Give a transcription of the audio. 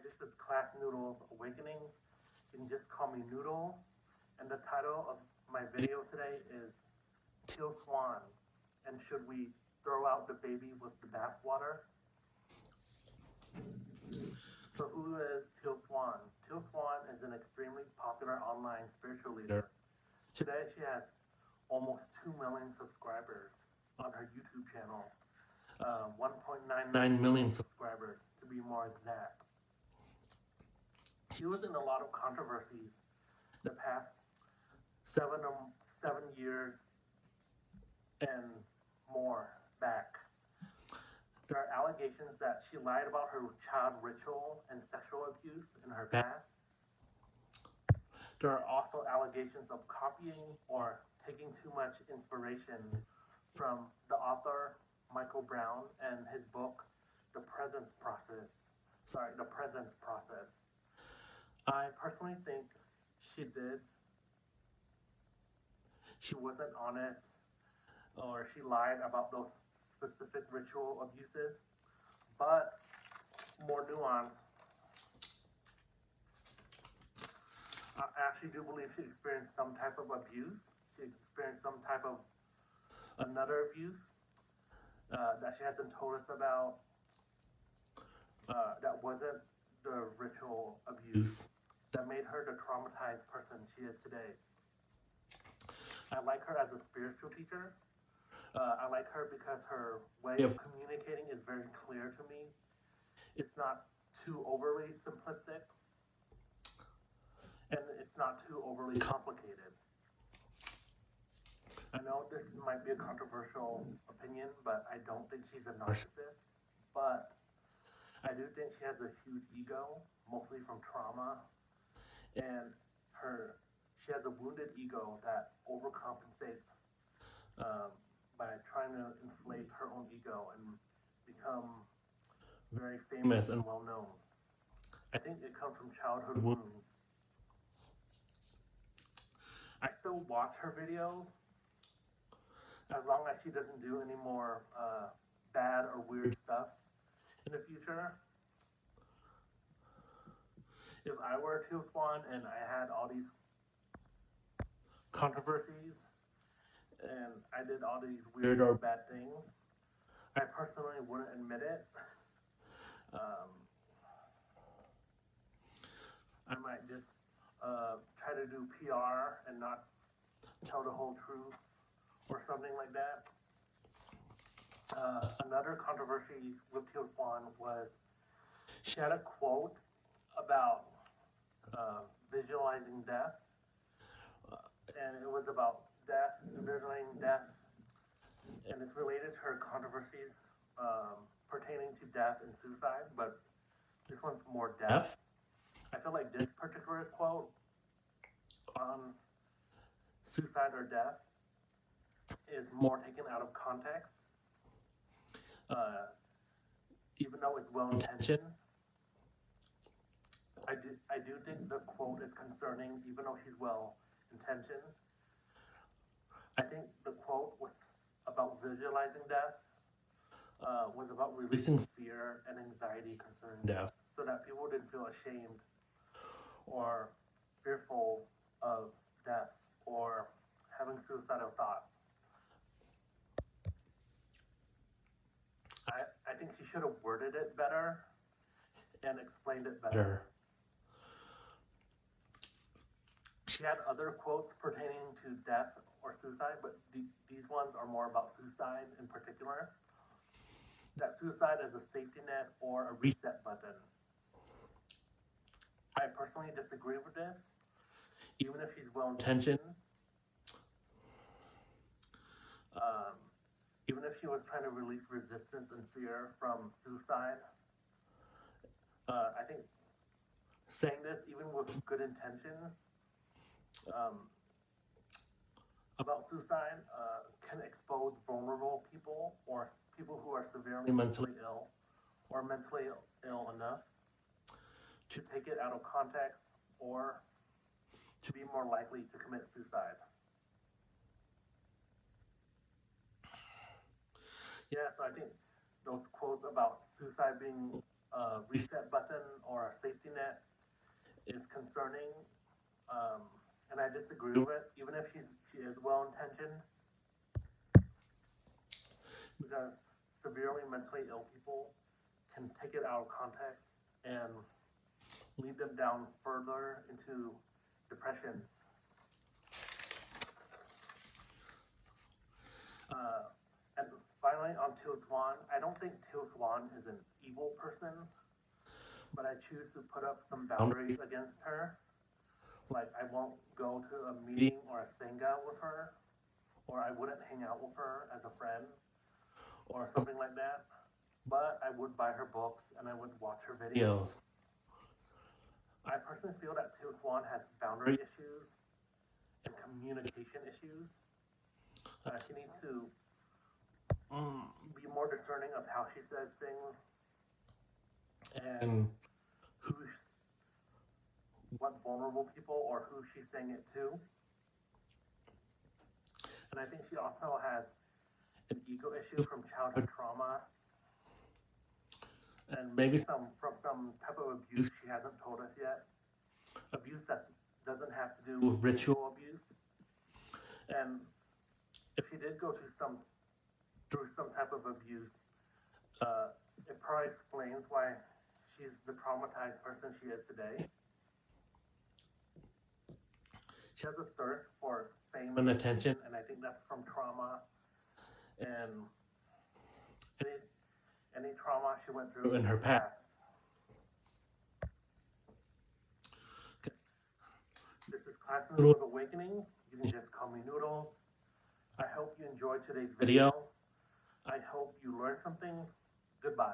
this is Class Noodles Awakenings. You can just call me Noodles. And the title of my video today is Teal Swan. And should we throw out the baby with the bathwater? So who is Teal Swan? Teal Swan is an extremely popular online spiritual leader. Today she has almost 2 million subscribers on her YouTube channel. 1.99 million subscribers to be more exact. She was in a lot of controversies the past 7 years and more back. There are allegations that she lied about her child ritual and sexual abuse in her past. There are also allegations of copying or taking too much inspiration from the author Michael Brown and his book, The Presence Process. I personally think she wasn't honest, or she lied about those specific ritual abuses, but more nuanced. I actually do believe she experienced some type of abuse. She experienced some type of another abuse that she hasn't told us about. That wasn't the ritual abuse that made her the traumatized person she is today. I like her as a spiritual teacher. I like her because her way of communicating is very clear to me. It's not too overly simplistic, and it's not too overly complicated. I know this might be a controversial opinion, but I don't think she's a narcissist. But I do think she has a huge ego, mostly from trauma, and she has a wounded ego that overcompensates by trying to inflate her own ego and become very famous and well known. I think it comes from childhood wounds. I still watch her videos as long as she doesn't do any more bad or weird stuff in the future. If I were Teal Swan and I had all these controversies and I did all these weird or bad things, I personally wouldn't admit it. I might just try to do PR and not tell the whole truth or something like that. Another controversy with Teal Swan was she had a quote about visualizing death, and it was about death, visualizing death, and it's related to her controversies pertaining to death and suicide, but this one's more death. I feel like this particular quote on suicide or death is more taken out of context, even though it's well intentioned. I do think the quote is concerning, even though she's well intentioned. I think the quote was about visualizing death, was about releasing fear and anxiety concerning death, so that people didn't feel ashamed or fearful of death or having suicidal thoughts. I think she should have worded it better and explained it better. She had other quotes pertaining to death or suicide, but these ones are more about suicide in particular. That suicide is a safety net or a reset button. I personally disagree with this, even if she's well intentioned. Even if she was trying to release resistance and fear from suicide, I think saying this, even with good intentions, about suicide can expose vulnerable people or people who are severely mentally ill or mentally ill enough to take it out of context or to be more likely to commit suicide. Yeah, so I think those quotes about suicide being a reset button or a safety net is concerning, and I disagree with it, even if she is well-intentioned, because severely mentally ill people can take it out of context and lead them down further into depression. And finally, on Teal Swan, I don't think Teal Swan is an evil person, but I choose to put up some boundaries against her. Like, I won't go to a meeting or a sangha with her, or I wouldn't hang out with her as a friend, or something like that. But I would buy her books, and I would watch her videos. I personally feel that Teal Swan has boundary issues and communication issues. She needs to be more discerning of how she says things and what vulnerable people or who she's saying it to. And I think she also has an ego issue from childhood trauma and maybe from some type of abuse she hasn't told us yet. Abuse that doesn't have to do with ritual abuse. And if she did go through some type of abuse, it probably explains why she's the traumatized person she is today. She has a thirst for fame and attention, and I think that's from trauma and any trauma she went through in her past. Okay. This is Class Noodles Awakening. You can just call me Noodles. I hope you enjoyed today's video. I hope you learned something. Goodbye.